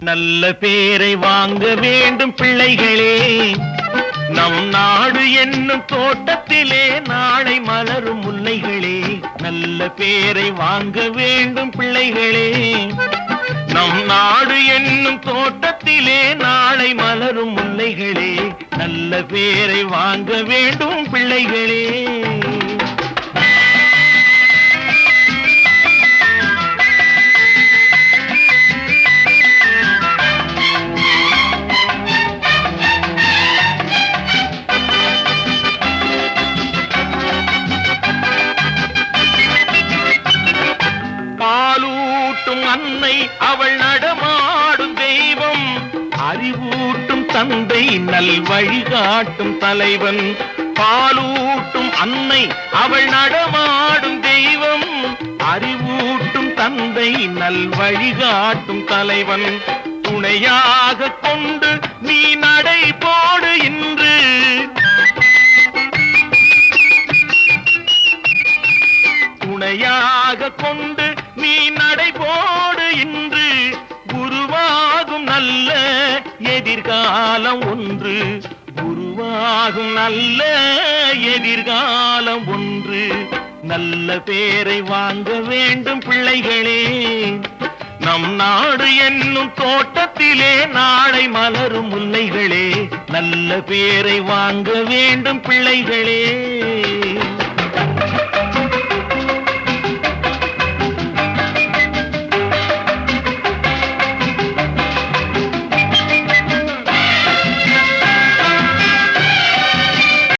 நல்ல பேரை வாங்க வேண்டும் பிள்ளைகளே, நம் நாடு என்னும் தோட்டத்திலே நாளை மலரும் முல்லைகளே. நல்ல பேரை வாங்க வேண்டும் பிள்ளைகளே, நம் நாடு என்னும் தோட்டத்திலே நாளை மலரும் முல்லைகளே. நல்ல பேரை வாங்க வேண்டும் பிள்ளைகளே. பாலூட்டும் அன்னை அவள் நடமாடும் தெய்வம், அறிவூட்டும் தந்தை நல் வழிகாட்டும் தலைவன். பாலூட்டும் அன்னை அவள் நடமாடும் தெய்வம், அறிவூட்டும் தந்தை நல் வழிகாட்டும் தலைவன். துணையாக கொண்டு நீ நடை போடு இன்று, துணையாக கொண்டு நீ நடைபோடு இன்று. குருவாகும் நல்ல எதிர்காலம் ஒன்று, குருவாகும் நல்ல எதிர்காலம் ஒன்று. நல்ல பேரை வாங்க வேண்டும் பிள்ளைகளே, நம் நாடு என்னும் தோட்டத்திலே நாளை மலரும் முல்லைகளே. நல்ல பேரை வாங்க வேண்டும் பிள்ளைகளே.